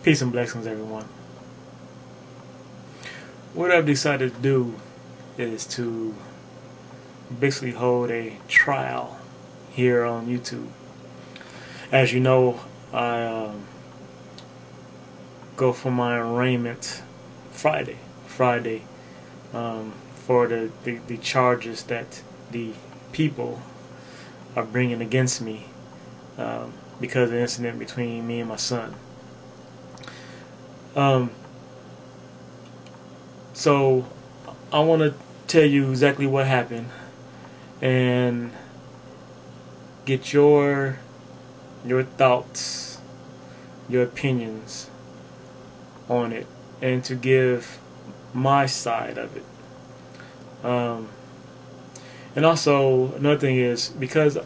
Peace and blessings, everyone. What I've decided to do is to basically hold a trial here on YouTube. As you know, I go for my arraignment Friday for the charges that the people are bringing against me because of the incident between me and my son. So I want to tell you exactly what happened and get your thoughts, your opinions on it, and to give my side of it. And also another thing is, because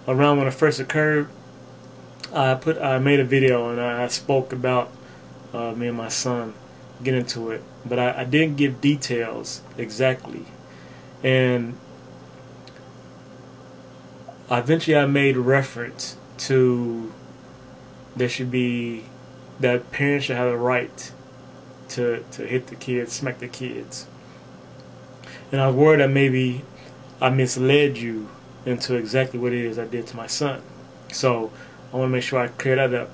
around when it first occurred, I made a video and I spoke about me and my son get into it, but I didn't give details exactly, and eventually I made reference to that parents should have the right to hit the kids, smack the kids, and I was worried that maybe I misled you into exactly what it is I did to my son. So I want to make sure I clear that up,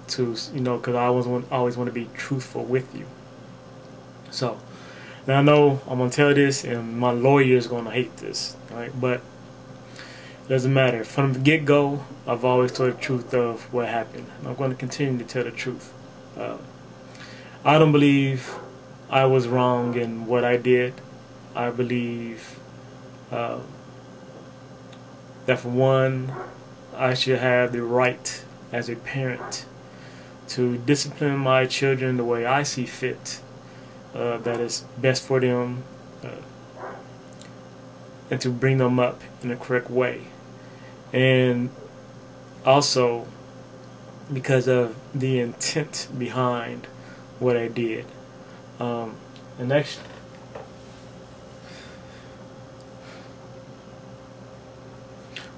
because I always want to be truthful with you. So now I know I'm gonna tell this, and my lawyer is gonna hate this, right? But it doesn't matter. From the get-go, I've always told the truth of what happened, and I'm going to continue to tell the truth. I don't believe I was wrong in what I did. I believe that, for one, I should have the right as a parent to discipline my children the way I see fit, that is best for them, and to bring them up in the correct way. And also because of the intent behind what I did. And actually,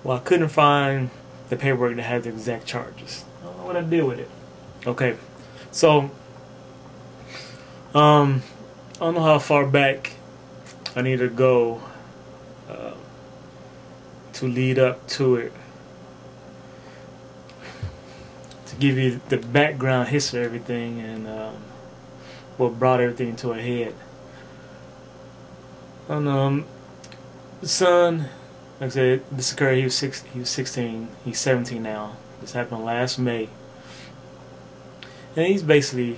well, I couldn't find the paperwork that had the exact charges. I don't know what I did with it. Okay, so I don't know how far back I need to go to lead up to it, to give you the background history of everything and what brought everything to a head. The son, like I said, this occurred. He was 16. He's 17 now. This happened last May, and he's basically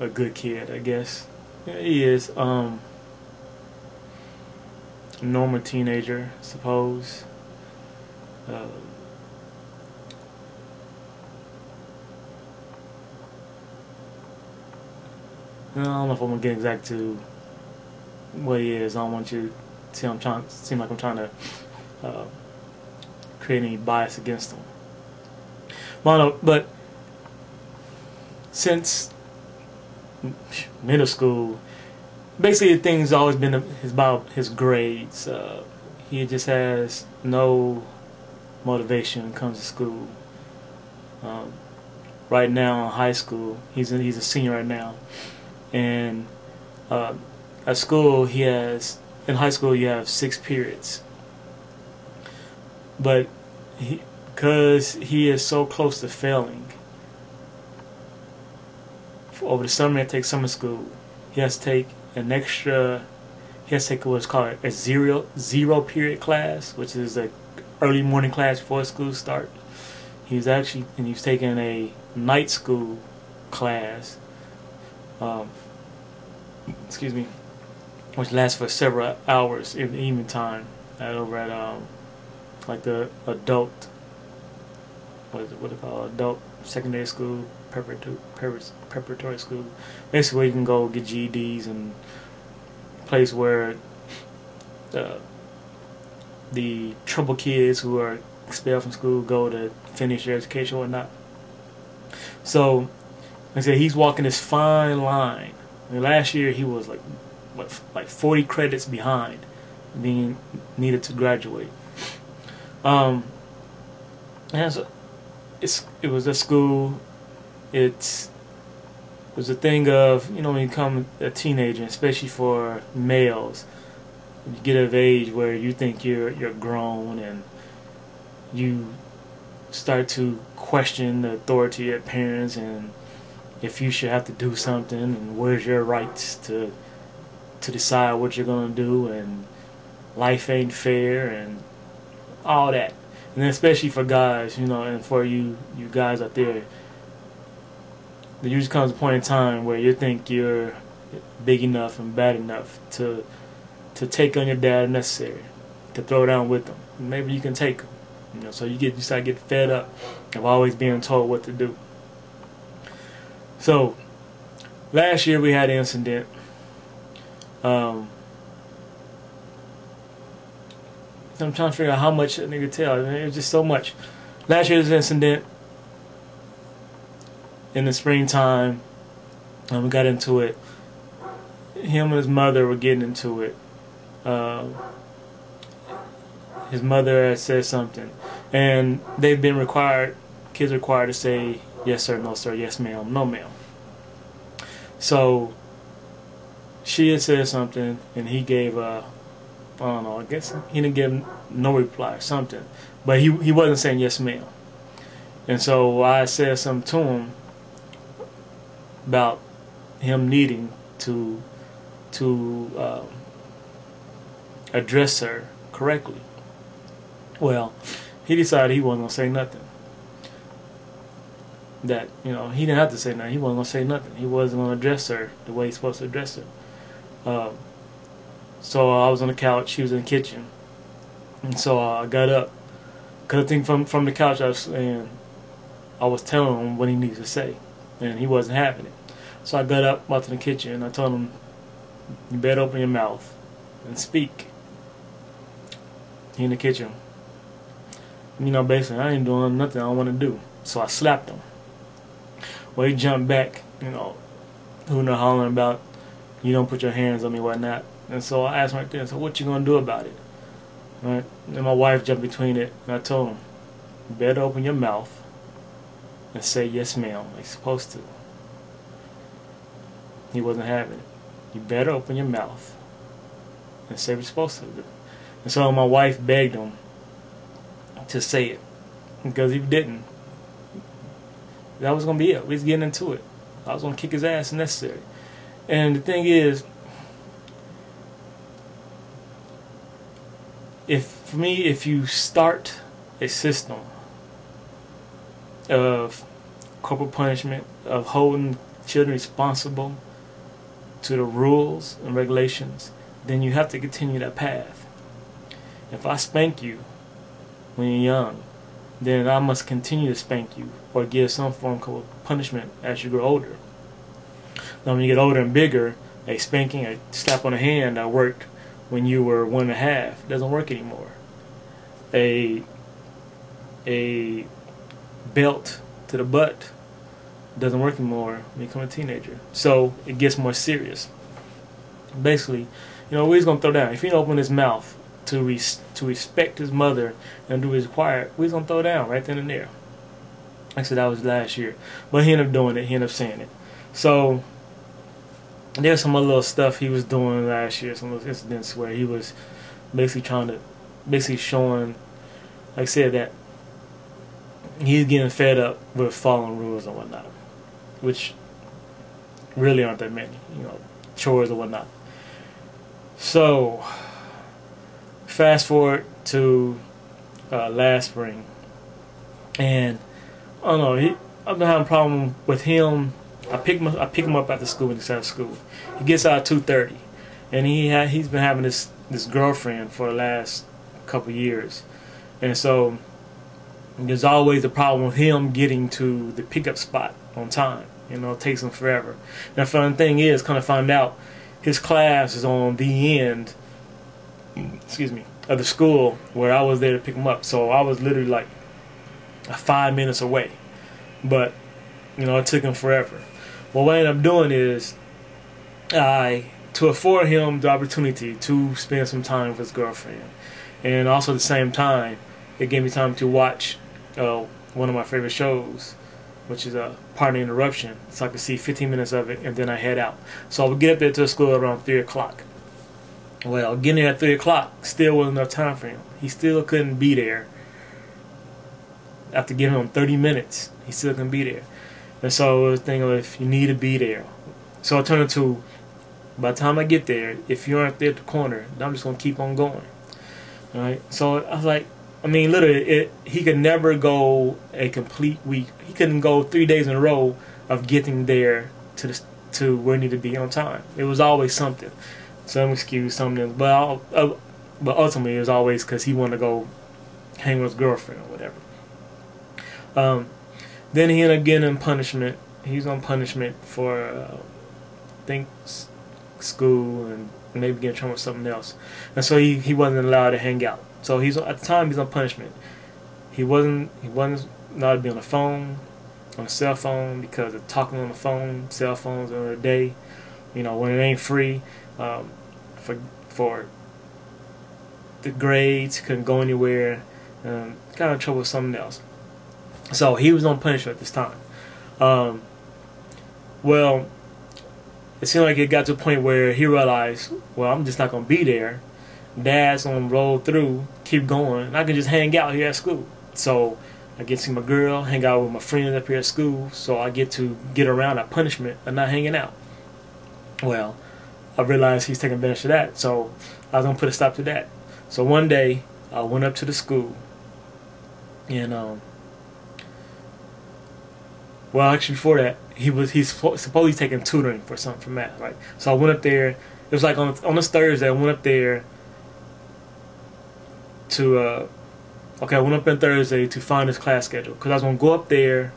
a good kid, I guess. Yeah, he is. Normal teenager, I suppose. I don't know if I'm gonna get exact to what he is. I don't want you to seem like I'm trying to create any bias against him. But since middle school, basically the thing's always been about his grades. He just has no motivation when it comes to school. Right now in high school, he's a senior right now, and at school in high school you have 6 periods, but because he is so close to failing, over the summer he takes summer school, he has to take what's called a zero period class, which is a early morning class before school starts. He's taking a night school class, which lasts for several hours in the evening time over at like the adult, what they call adult secondary school, preparatory school, basically where you can go get GEDs, and place where the trouble kids who are expelled from school go to finish their education or whatnot. So, like I said, he's walking this fine line. I mean, last year he was like 40 credits behind being needed to graduate. And so it was a school There's a thing of, you know, when you become a teenager, especially for males, you get of age where you think you're grown, and you start to question the authority of parents, and if you should have to do something, and where's your rights to decide what you're gonna do, and life ain't fair, and all that. And then especially for guys, you know, and for you guys out there, there usually comes a point in time where you think you're big enough and bad enough to take on your dad if necessary, to throw down with them. Maybe you can take them, you know. So you start getting fed up of always being told what to do. So last year we had an incident. I'm trying to figure out how much that nigga tell. I mean, it was just so much. Last year's incident in the springtime, we got into it. Him and his mother were getting into it. His mother had said something, and they've been required, kids are required to say yes sir, no sir, yes ma'am, no ma'am. So she had said something, and he gave I don't know, I guess he didn't give no reply or something, but he wasn't saying yes ma'am. And so I said something to him about him needing to address her correctly. Well, he decided he wasn't gonna say nothing. That, you know, he didn't have to say nothing. He wasn't gonna say nothing. He wasn't gonna address her the way he's supposed to address her. So I was on the couch. She was in the kitchen, and so I got up. Cause I think from the couch I was telling him what he needs to say, and he wasn't having it. So I got up, went to the kitchen, and I told him, "You better open your mouth and speak." He in the kitchen. You know, basically, I ain't doing nothing I don't want to do. So I slapped him. Well, he jumped back, you know, hooting and hollering about, "You don't put your hands on me," whatnot. And so I asked him right there, "So what you gonna do about it?" Right? And my wife jumped between it, and I told him, "You better open your mouth and say yes ma'am, like you're supposed to." He wasn't having it. "You better open your mouth and say what you're supposed to do." And so my wife begged him to say it, because if he didn't, that was gonna be it. We was getting into it. I was gonna kick his ass if necessary. And the thing is, if you start a system of corporal punishment, of holding children responsible to the rules and regulations, then you have to continue that path. If I spank you when you're young, then I must continue to spank you or give some form of punishment as you grow older. Now, when you get older and bigger, a spanking, a slap on the hand that worked when you were 1.5 doesn't work anymore. A belt to the butt doesn't work anymore when you become a teenager. So it gets more serious. Basically, you know, we're gonna throw down. If he don't open his mouth to respect his mother and do his required, we're gonna throw down right then and there. Like I said, that was last year, but he ended up doing it. He ended up saying it. So there's some other little stuff he was doing last year, some of those incidents where he was basically showing, like I said, that he's getting fed up with following rules and whatnot, which really aren't that many, you know, chores or whatnot. So fast forward to last spring, and I don't know, I've been having a problem with him. I pick him up after school when he's out of school. He gets out at 2:30, and he's been having this girlfriend for the last couple years, and so there's always a problem with him getting to the pickup spot on time. You know, it takes him forever. Now, the fun thing is, kind of find out his class is on the end, of the school where I was there to pick him up. So I was literally like 5 minutes away, but you know, it took him forever. Well, what I ended up doing is, to afford him the opportunity to spend some time with his girlfriend, and also at the same time, it gave me time to watch one of my favorite shows, which is a part of interruption, so I could see 15 minutes of it, and then I head out. So I would get up there to the school around 3 o'clock. Well, getting there at 3 o'clock still wasn't enough time for him. He still couldn't be there. After giving him 30 minutes, he still couldn't be there. And so I was thinking, if you need to be there. So I turned into, by the time I get there, if you aren't there at the corner, then I'm just going to keep on going. Alright? So I was like, I mean, literally, he could never go a complete week. He couldn't go 3 days in a row of getting there to where he needed to be on time. It was always something. Some excuse, something. But ultimately, it was always because he wanted to go hang with his girlfriend or whatever. Then he ended up getting punishment. He was on punishment for, I think, school and maybe getting in trouble with something else. And so he wasn't allowed to hang out. So at the time he's on punishment. He wasn't allowed to be on the phone, on a cell phone, because of talking on the phone, cell phones during the day. You know, when it ain't free, for the grades, couldn't go anywhere. Got in trouble with something else. So he was on punishment at this time. Well, it seemed like it got to a point where he realized, well, I'm just not going to be there. Dad's going to roll through, keep going. I can just hang out here at school. So I get to see my girl, hang out with my friends up here at school. So I get to get around that punishment and not hanging out. Well, I realized he's taking advantage of that. So I was going to put a stop to that. So one day, I went up to the school. And, well, actually, before that, he's supposedly taking tutoring for something for math, right? So I went up there. It was like on this Thursday. I went up there to I went up on Thursday to find his class schedule because I was gonna go up there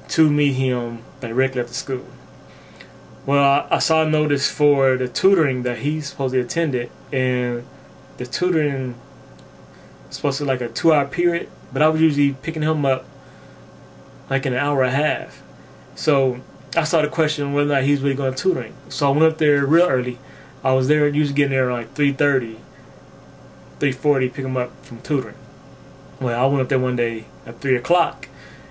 to meet him directly after school. Well, I saw a notice for the tutoring that he supposedly attended, and the tutoring was supposed to be like a 2-hour period, but I was usually picking him up like in an hour and a half. So I started questioning whether or not he's really going to tutoring. So I went up there real early. I was there, usually getting there like 3:30, 3:40, pick him up from tutoring. Well, I went up there one day at 3 o'clock,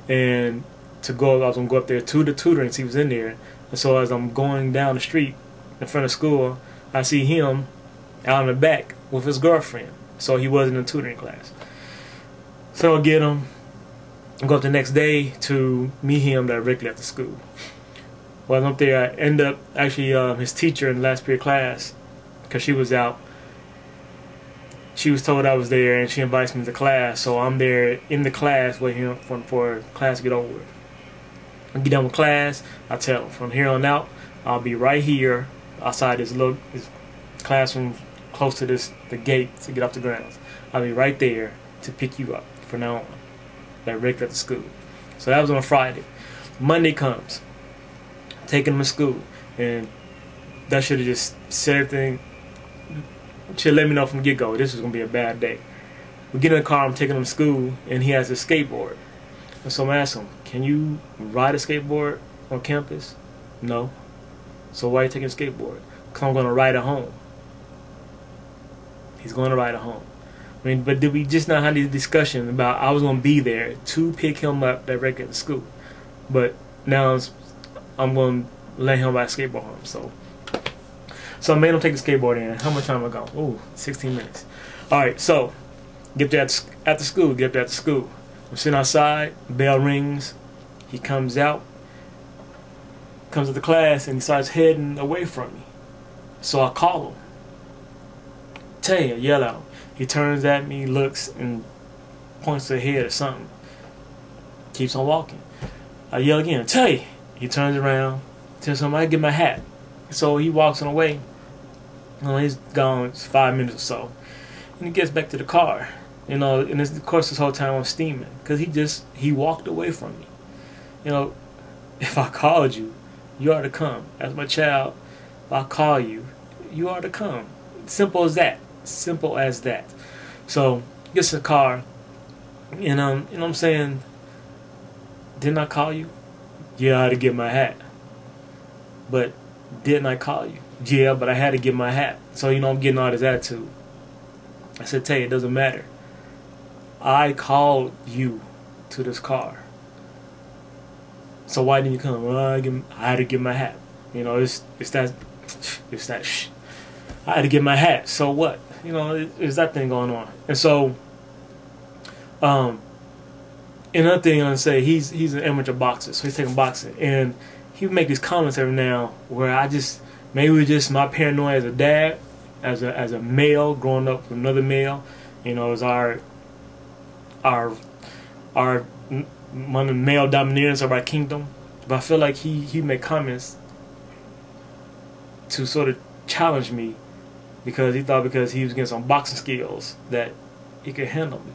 and I was going to go up there to the tutoring, see he was in there. And so as I'm going down the street in front of school, I see him out in the back with his girlfriend. So he wasn't in the tutoring class. So I get him. I go up the next day to meet him directly after school. While I'm up there, I end up actually his teacher in the last period class, because she was out. She was told I was there, and she invites me to class. So I'm there in the class waiting for class to get over with. I get done with class. I tell him from here on out, I'll be right here outside this classroom, close to the gate to get off the grounds. I'll be right there to pick you up from now on, directly at the school. So that was on a Friday. Monday comes, taking him to school, and that should have just said everything. Should let me know from the get-go this was gonna be a bad day. We get in the car, I'm taking him to school, and he has a skateboard. And so I asked him, "Can you ride a skateboard on campus?" "No." "So why are you taking a skateboard?" "Because I'm gonna ride it home." He's going to ride it home. I mean, but did we just not have this discussion about I was going to be there to pick him up directly at the school? But now I'm going to let him ride a skateboard home. So I made him take the skateboard in. How much time I go? Ooh, 16 minutes. Alright, so get there after school. Get there after school. I'm sitting outside. Bell rings. He comes out. Comes to the class and he starts heading away from me. So I call him. Tay, I yell out. He turns at me, looks, and points to the head or something. Keeps on walking. I yell again, "Tay!" He turns around, tells somebody, "Get my hat." So he walks on away. He's gone 5 minutes or so. And he gets back to the car. And of course this whole time I'm steaming. Because he walked away from me. If I called you, you are to come. As my child, if I call you, you are to come. Simple as that. Simple as that. So gets in the car, and I'm saying, "Didn't I call you?" "Yeah, I had to get my hat." "But didn't I call you?" "Yeah, but I had to get my hat." So I'm getting all this attitude. I said, "Tay, it doesn't matter. I called you to this car. So why didn't you come? Well, I had to get my hat. You know, it's that I had to get my hat. So what? You know, it's that thing going on. And so, another thing I'm gonna say, he's an amateur boxer, so he's taking boxing, and he would make these comments every now where I just, maybe it was just my paranoia as a dad, as a male growing up with another male. You know, as our one of the male dominators of our kingdom. But I feel like he made comments to sort of challenge me, because he thought because he was getting some boxing skills that he could handle me.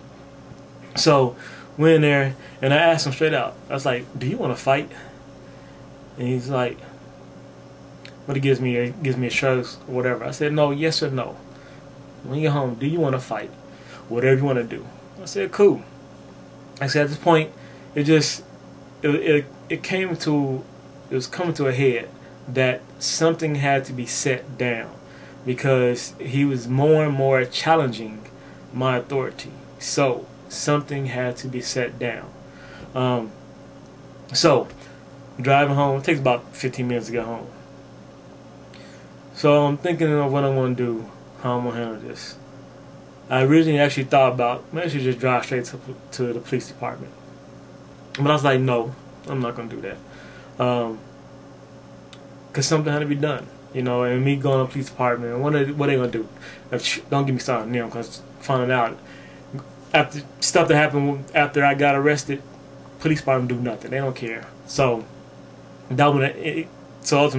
So went in there and I asked him straight out. I was like, "Do you want to fight?" And he's like, "What?" He gives me a shrug or whatever. I said, "No, yes or no. When you get home, do you want to fight? Whatever you want to do." I said, "Cool." I said, at this point, it was coming to a head that something had to be set down, because he was more and more challenging my authority. So something had to be set down. So driving home, it takes about 15 minutes to get home. So I'm thinking of what I'm going to do, how I'm going to handle this. I originally actually thought about, maybe I should just drive straight to the police department. But I was like, no, I'm not going to do that. Because something had to be done. You know, and me going to the police department, what are they going to do? Don't get me started on them, because finding out, after stuff that happened after I got arrested, police department do nothing. They don't care. So ultimately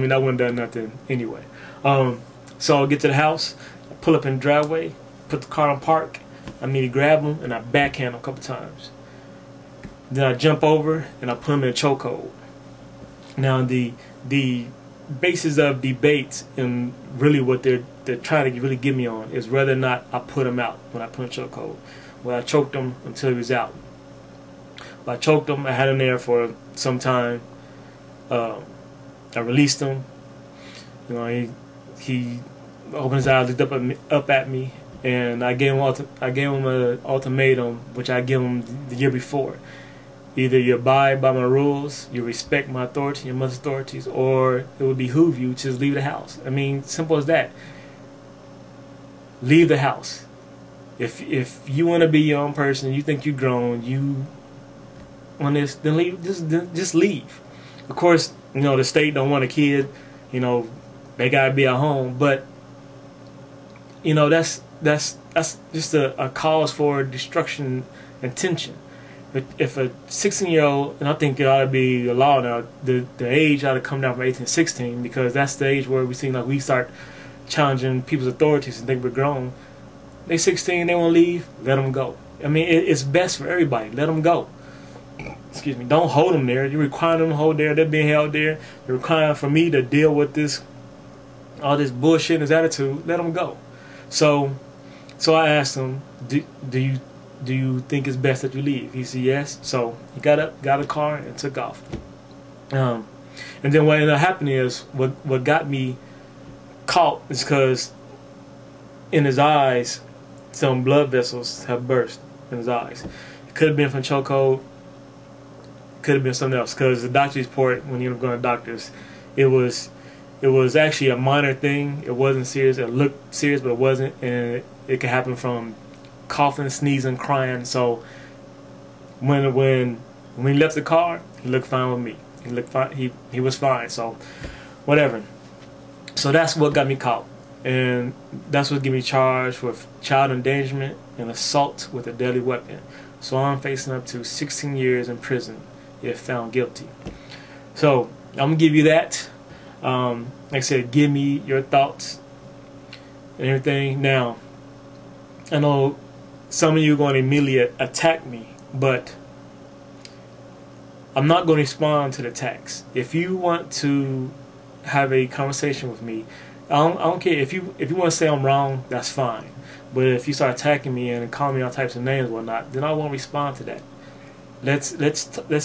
that wouldn't done nothing anyway. So I get to the house, I pull up in the driveway, put the car on park, I immediately grab him and I backhand him a couple times. Then I jump over and I put him in a chokehold. Now the basis of debate and really what they're trying to really get me on is whether or not I put him out when I put him in a chokehold. Well, I choked him until he was out. I choked him. I had him there for some time. I released him. You know, he opened his eyes, looked up at me, and I gave him an ultimatum, which I gave him the year before. Either you abide by my rules, you respect my authority, your mother's authorities, or it would behoove you to just leave the house. I mean, simple as that. Leave the house. If you want to be your own person, you think you're grown, you want this, then leave. Just leave. Of course, you know, the state don't want a kid. You know, they gotta be at home. But you know, that's just a cause for destruction and tension. But if a 16-year-old, and I think it ought to be a law now, the age ought to come down from 18 to 16, because that's the age where we seem like we start challenging people's authorities and think we're grown. They 16, they want to leave, let them go. I mean, it's best for everybody. Let them go. Excuse me. Don't hold them there. You're requiring them to hold there. They're being held there. You're requiring for me to deal with all this bullshit and this attitude. Let them go. So I asked him, do you think it's best that you leave? He said yes. So he got up, got a car, and took off. And then what ended up happening is, what got me caught is because in his eyes, some blood vessels have burst in his eyes. It could have been from chokehold. Could have been something else, because the doctor's report, when you ended up going to doctors, it was actually a minor thing. It wasn't serious. It looked serious, but it wasn't, and it could happen from coughing, sneezing, crying. So when he left the car, he looked fine with me. He looked fine. He was fine. So whatever. So that's what got me caught, and that's what got me charged with child endangerment and assault with a deadly weapon. So I'm facing up to 16 years in prison if found guilty. So I'm gonna give you that. Like I said, give me your thoughts and everything. Now, I know some of you are going to immediately attack me, but I'm not going to respond to the attacks. If you want to have a conversation with me, I don't care. If you want to say I'm wrong, that's fine. But if you start attacking me and calling me all types of names and whatnot, then I won't respond to that. Let's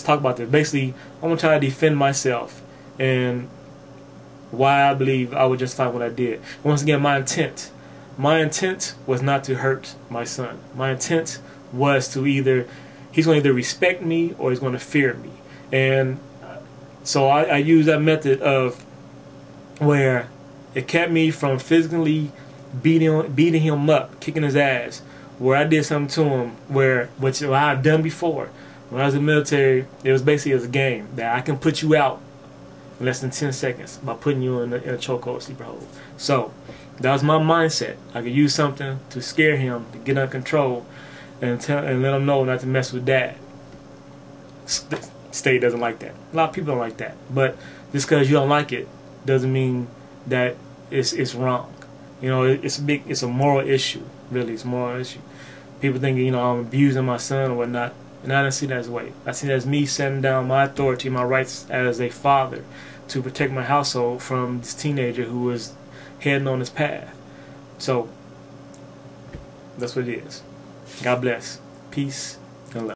talk about this. Basically, I'm gonna try to defend myself and why I believe I would justify what I did. Once again, my intent was not to hurt my son. My intent was to he's going to either respect me or he's going to fear me. And So I use that method of where it kept me from physically beating him up, kicking his ass, where I did something to him which I've done before. When I was in the military, it was basically as a game that I can put you out in less than 10 seconds by putting you in a chokehold, sleeper hold. So that was my mindset. I could use something to scare him, to get under control, and let him know not to mess with Dad. State doesn't like that. A lot of people don't like that. But just because you don't like it doesn't mean that it's wrong. You know, it's a moral issue. Really, it's a moral issue. People think, you know, I'm abusing my son or whatnot, and I don't see that as a way. I see that as me setting down my authority, my rights as a father to protect my household from this teenager who was heading on this path. So that's what it is. God bless. Peace.